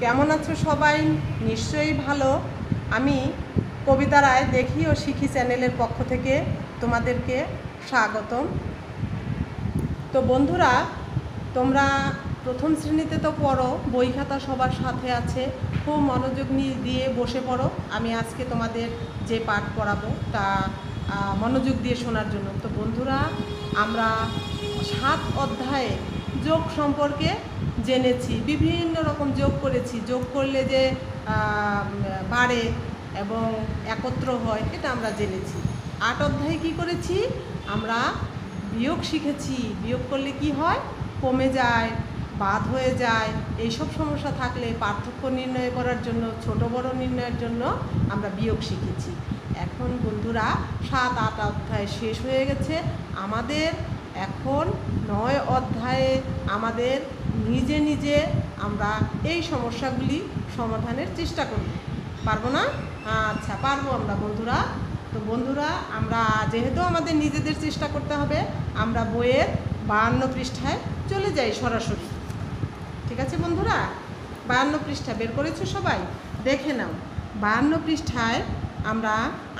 কেমন আছো সবাই? নিশ্চয়ই ভালো। আমি কবিতা রায় দেখি ও শিখি চ্যানেলের পক্ষ থেকে তোমাদেরকে স্বাগতম। তো বন্ধুরা, তোমরা প্রথম শ্রেণীতে তো পড়ো, বই খাতা সবার সাথে আছে, খুব মনোযোগ দিয়ে বসে পড়ো। আমি আজকে তোমাদের যে পাঠ পড়াবো তা মনোযোগ দিয়ে শোনার জন্য। তো বন্ধুরা, আমরা 7 অধ্যায়ে যোগ সম্পর্কে জেনেছি, বিভিন্ন রকম যোগ করেছি। যোগ করলে যে বাড়ে এবং একত্র হয় এটা আমরা জেনেছি। 8 অধ্যায়ে কী করেছি? আমরা বিয়োগ শিখেছি। বিয়োগ করলে কি হয়? কমে যায়, বাদ হয়ে যায়। এইসব সমস্যা থাকলে পার্থক্য নির্ণয় করার জন্য, ছোট বড় নির্ণয়ের জন্য আমরা বিয়োগ শিখেছি। এখন বন্ধুরা 7, 8 অধ্যায় শেষ হয়ে গেছে। আমাদের এখন 9 অধ্যায়ে আমাদের নিজে নিজে আমরা এই সমস্যাগুলি সমাধানের চেষ্টা করব। পারবো না? আচ্ছা, পারবো আমরা বন্ধুরা। তো বন্ধুরা, আমরা যেহেতু আমাদের নিজেদের চেষ্টা করতে হবে, আমরা বইয়ের 52 পৃষ্ঠায় চলে যাই সরাসরি। ঠিক আছে বন্ধুরা? 52 পৃষ্ঠা বের করেছো সবাই? দেখে নাও। 52 পৃষ্ঠায় আমরা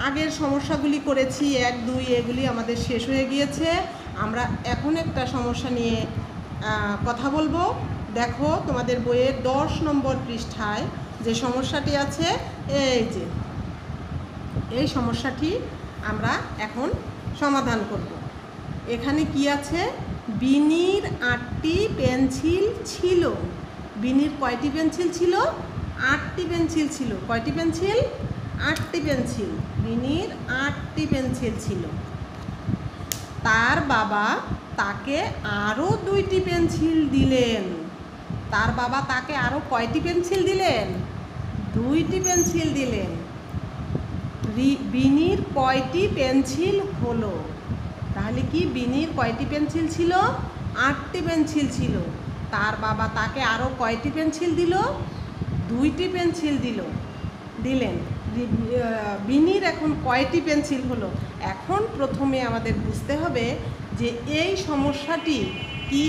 আগের সমস্যাগুলি করেছি, 1, 2 এগুলি আমাদের শেষ হয়ে গিয়েছে। আমরা এখন একটা সমস্যা নিয়ে কথা বলবো। দেখো, তোমাদের বইয়ের 10 নম্বর পৃষ্ঠায় যে সমস্যাটি আছে, এই সমস্যাটি আমরা এখন সমাধান করব। এখানে কি আছে? বিনির 8টি পেন্সিল ছিল। বিনির কয়টি পেন্সিল ছিল? 8টি পেন্সিল ছিল। কয়টি পেন্সিল? 8টি পেন্সিল। বিনির 8টি পেন্সিল ছিল। তার বাবা তাকে আরও 2টি পেন্সিল দিলেন। তার বাবা তাকে আরও কয়টি পেন্সিল দিলেন? 2টি পেন্সিল দিলেন। বিনির কয়টি পেন্সিল হলো? তাহলে কি বিনির কয়টি পেন্সিল ছিল? 8টি পেন্সিল ছিল। তার বাবা তাকে আরও কয়টি পেন্সিল দিল? 2টি পেন্সিল দিলেন। বিনির এখন কয়টি পেন্সিল হলো? এখন প্রথমে আমাদের বুঝতে হবে যে এই সমস্যাটি কি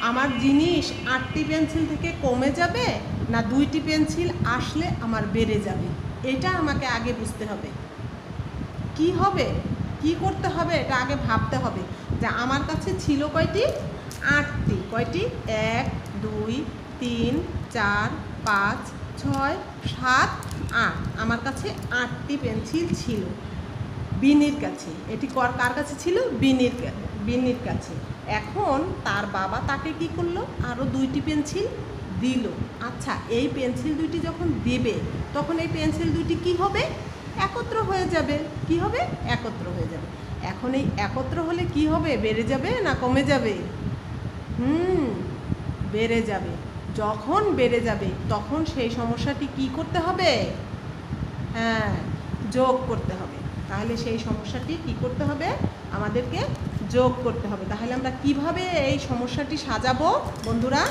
আমার জিনিস 8টি পেন্সিল থেকে কমে যাবে, না 2টি পেন্সিল আসলে আমার বেড়ে যাবে? এটা আমাকে আগে বুঝতে হবে। কি হবে, কি করতে হবে, এটা আগে ভাবতে হবে যে আমার কাছে ছিল কয়টি? 8টি। কয়টি? 1, 2, 3, 4, 5, 6, 7, 8। আমার কাছে 8টি পেন্সিল ছিল বিনির কাছে। এটি কার কাছে ছিল? বিনির কাছে। এখন তার বাবা তাকে কি করলো? আরও 2টি পেন্সিল দিল। আচ্ছা, এই পেন্সিল 2টি যখন দেবে, তখন এই পেন্সিল 2টি কি হবে? একত্র হয়ে যাবে। কি হবে? একত্র হয়ে যাবে। এখন এই একত্র হলে কি হবে? বেড়ে যাবে না কমে যাবে? বেড়ে যাবে। যখন বেড়ে যাবে তখন সেই সমস্যাটি কি করতে হবে? হ্যাঁ, যোগ করতে হবে। তাহলে সেই সমস্যাটি কি করতে হবে? আমাদেরকে যোগ করতে হবে। তাহলে আমরা কিভাবে এই সমস্যাটি সাজাবো বন্ধুরা?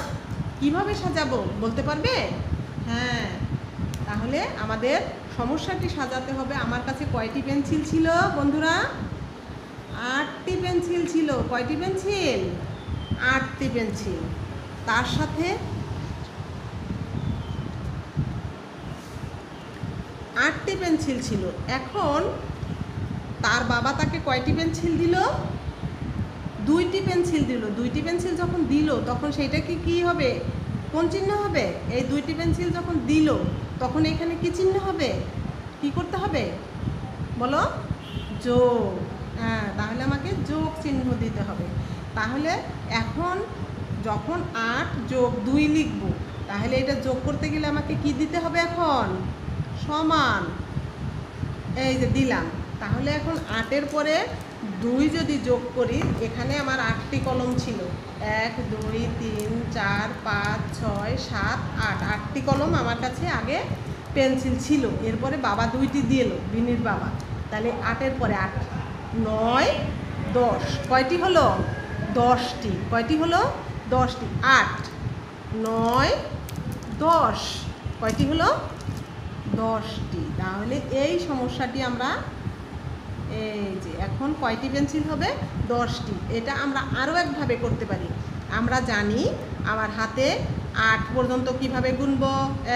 কিভাবে সাজাবো বলতে পারবে? হ্যাঁ, তাহলে আমাদের সমস্যাটি সাজাতে হবে। আমার কাছে কয়টি পেন্সিল ছিল বন্ধুরা? 8টি পেন্সিল ছিল। কয়টি পেন্সিল? 8টি পেন্সিল। তার সাথে 8টি পেন্সিল ছিল। এখন তার বাবা তাকে কয়টি পেন্সিল দিল? 2টি পেন্সিল দিল। 2টি পেন্সিল যখন দিল, তখন সেইটা কি হবে? কোন চিহ্ন হবে? এই 2টি পেন্সিল যখন দিল, তখন এখানে কি চিহ্ন হবে? কি করতে হবে বলো? যোগ। হ্যাঁ, তাহলে আমাকে যোগ চিহ্ন দিতে হবে। তাহলে এখন যখন 8 যোগ 2 লিখব, তাহলে এটা যোগ করতে গেলে আমাকে কি দিতে হবে? এখন সমান। এই যে দিলাম। তাহলে এখন 8-এর পরে 2 যদি যোগ করি, এখানে আমার 8টি কলম ছিল। 1, 2, 3, 4, 5, 6, 7, 8। 8টি কলম আমার কাছে আগে পেন্সিল ছিল। এরপরে বাবা 2টি দিল, বিনির বাবা। তাহলে 8-এর পরে 8, 9, 10। কয়টি হলো? 10টি। কয়টি হলো? 10টি। 8, 9, 10। কয়টি হলো? 10টি। তাহলে এই সমস্যাটি আমরা এই যে এখন কয়টি পেন্সিল হবে? 10টি। এটা আমরা আরও একভাবে করতে পারি। আমরা জানি আমার হাতে 8 পর্যন্ত কিভাবে গুনবো?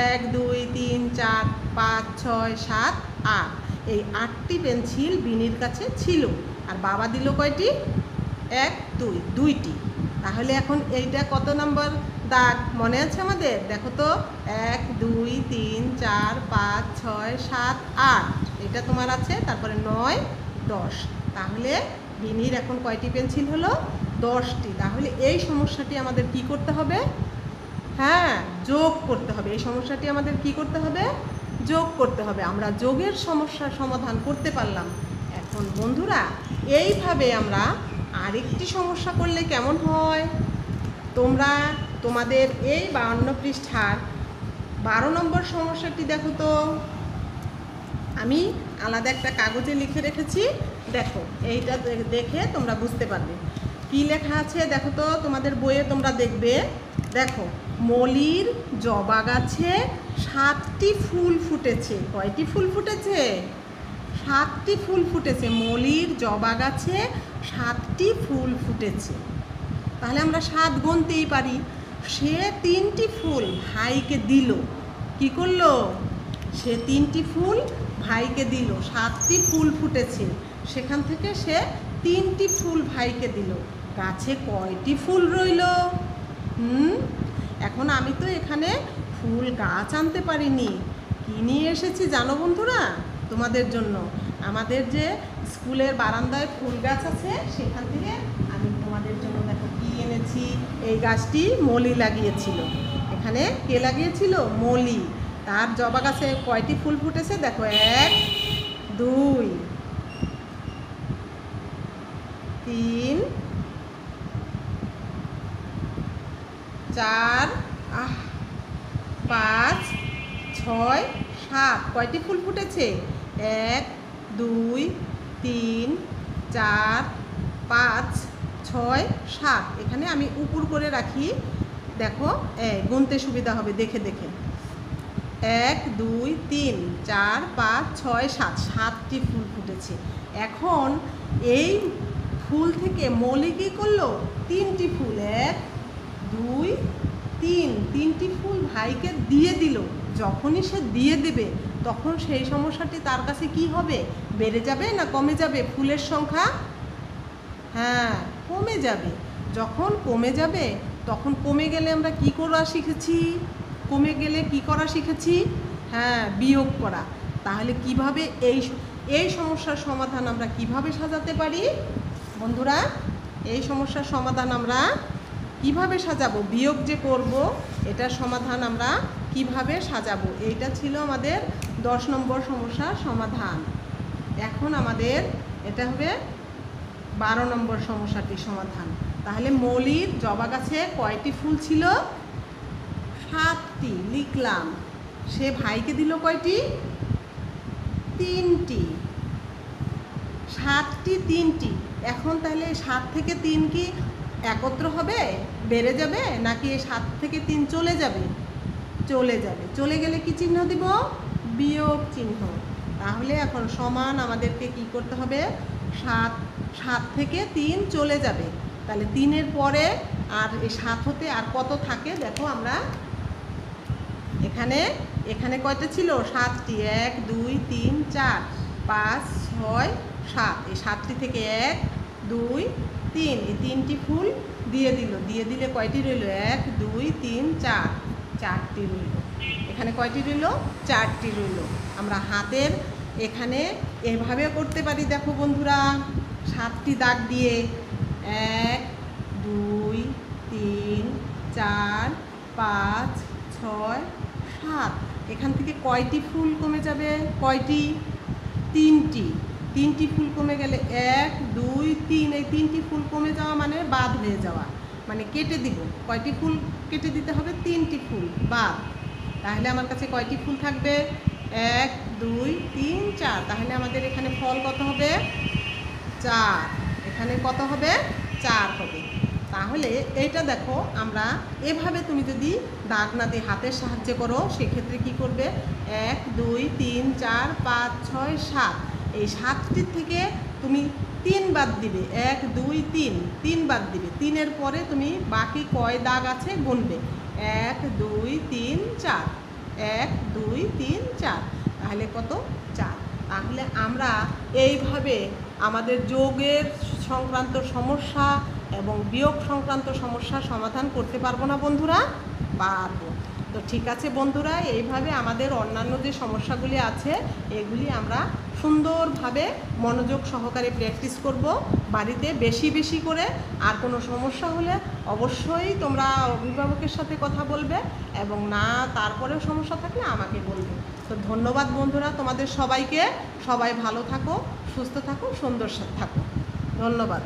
1 2 3 4 5 6 7 8। এই 8টি পেন্সিল বিনির কাছে ছিল, আর বাবা দিল কয়টি? 1 2 2টি। তাহলে এখন এইটা কত নম্বর দাগ মনে আছে আমাদের? দেখো তো, 1 2 3 4 5 6 7 8, এটা তোমার আছে। তারপরে 9 10। তাহলে বিনির এখন কয়টি পেন্সিল হলো? 10টি। তাহলে এই সমস্যাটি আমাদের কি করতে হবে? হ্যাঁ, যোগ করতে হবে। এই সমস্যাটি আমাদের কি করতে হবে? যোগ করতে হবে। আমরা যোগের সমস্যার সমাধান করতে পারলাম। এখন বন্ধুরা, এইভাবে আমরা আরেকটি সমস্যা করলে কেমন হয়? তোমরা তোমাদের এই 52 পৃষ্ঠার 12 নম্বর সমস্যাটি দেখো তো। আমি আলাদা একটা কাগজে লিখে রেখেছি, দেখো। এইটা দেখে তোমরা বুঝতে পারবে কি লেখা আছে। দেখো তো, তোমাদের বইয়ে তোমরা দেখবে। দেখো, মলির জবা গাছে 7টি ফুল ফুটেছে। কয়টি ফুল ফুটেছে? 7টি ফুল ফুটেছে। মলির জবা গাছে 7টি ফুল ফুটেছে। তাহলে আমরা 7 গুনতেই পারি। সে 3টি ফুল ভাইকে দিল। কি করলো? সে 3টি ফুল ভাইকে দিল। 7টি ফুল ফুটেছে, সেখান থেকে সে 3টি ফুল ভাইকে দিল। গাছে কয়টি ফুল রইল? এখন আমি তো এখানে ফুল গাছ আনতে পারিনি। কি নিয়ে এসেছি জানো বন্ধুরা? তোমাদের জন্য আমাদের যে স্কুলের বারান্দায় ফুল গাছ আছে, সেখান থেকে আমি তোমাদের জন্য দেখো কি এনেছি। এই গাছটি মলি লাগিয়েছিল। এখানে কে লাগিয়েছিল? মলি। তার জবা গাছে কয়টি ফুল ফুটেছে? দেখো, 1 2 3 4 5 6 7। কয়টি ফুল ফুটেছে? 1 2 3 4 5 6 7। এখানে আমি উপর করে রাখি, দেখো গুনতে সুবিধা হবে দেখে দেখে। 1 2 3 4 5 6 7, 7টি ফুল ফুটেছে। এখন এই ফুল থেকে মলি কি করলো? 3টি ফুল, 1 2 3, 3টি ফুল ভাইকে দিয়ে দিল। যখনই সে দিয়ে দেবে, তখন সেই সমস্যাটি তার কাছে কি হবে? বেড়ে যাবে না কমে যাবে? ফুলের সংখ্যা হ্যাঁ কমে যাবে। যখন কমে যাবে, তখন কমে গেলে আমরা কি করা শিখেছি? কমে গেলে কি করা শিখেছি? হ্যাঁ, বিয়োগ করা। তাহলে কিভাবে এই সমস্যার সমাধান আমরা কিভাবে সাজাতে পারি বন্ধুরা? এই সমস্যার সমাধান আমরা কিভাবে সাজাবো? বিয়োগ যে করব, এটার সমাধান আমরা কিভাবে সাজাবো? এইটা ছিল আমাদের 10 নম্বর সমস্যার সমাধান। এখন আমাদের এটা হবে 12 নম্বর সমস্যাটির সমাধান। তাহলে মলির জবা গাছে কয়টি ফুল ছিল? 7টি লিখলাম। সে ভাইকে দিল কয়টি? 3টি। 7টি 3টি। এখন তাহলে 7 থেকে 3 কি একত্র হবে? বেড়ে যাবে? নাকি 7 থেকে 3 চলে যাবে? চলে যাবে। চলে গেলে কি চিহ্ন দিব? বিয়োগ চিহ্ন। তাহলে এখন সমান আমাদেরকে কি করতে হবে? 7 থেকে 3 চলে যাবে। তাহলে 3-এর পরে আর এই 7 হতে আর কত থাকে? দেখো, আমরা এখানে কয়টা ছিল? 7টি। 1 2 3 4 5 6 7। এই 7টি থেকে 1 2 3, এই 3টি ফুল দিয়ে দিল। দিয়ে দিলে কয়টি রইল? 1 2 3 4, 4টি রইল। এখানে কয়টি রইল? 4টি রইল। আমরা হাতের এখানে এভাবে করতে পারি। দেখো বন্ধুরা, 7টি দাগ দিয়ে 1 2 3 4 5 6 7। এখান থেকে কয়টি ফুল কমে যাবে? কয়টি? 3টি। 3টি ফুল কমে গেলে 1 2 3, এই 3টি ফুল কমে যাওয়া মানে বাদ হয়ে যাওয়া, মানে কেটে দিব। কয়টি ফুল কেটে দিতে হবে? 3টি ফুল বাদ। তাহলে আমার কাছে কয়টি ফুল থাকবে? 1 2 3 4। তাহলে আমাদের এখানে ফল কত হবে? 4। এখানে কত হবে? 4 হবে। তাহলে এইটা দেখো, আমরা এভাবে তুমি যদি দাগ না দিয়ে হাতের সাহায্যে করো, সেক্ষেত্রে কি করবে? 1 2 3 4 5 6 7। এই 7টির থেকে তুমি 3 বাদ দিবে। 1 2 3, 3 বাদ দিবে। 3-এর পরে তুমি বাকি কয় দাগ আছে গুনবে। 1 2 3 4, 1 2 3 4, তাহলে কত? 4। তাহলে আমরা এইভাবে আমাদের যোগের সংক্রান্ত সমস্যা এবং বিয়োগ সংক্রান্ত সমস্যার সমাধান করতে পারবো না বন্ধুরা? পারবো। তো ঠিক আছে বন্ধুরা, এইভাবে আমাদের অন্যান্য যে সমস্যাগুলি আছে এগুলি আমরা সুন্দরভাবে মনোযোগ সহকারে প্র্যাকটিস করব বাড়িতে বেশি বেশি করে। আর কোনো সমস্যা হলে অবশ্যই তোমরা অভিভাবকের সাথে কথা বলবে, এবং না তারপরেও সমস্যা থাকলে আমাকে বলবে। তো ধন্যবাদ বন্ধুরা তোমাদের সবাইকে। সবাই ভালো থাকো, সুস্থ থাকো, সুন্দর থাকো। ধন্যবাদ।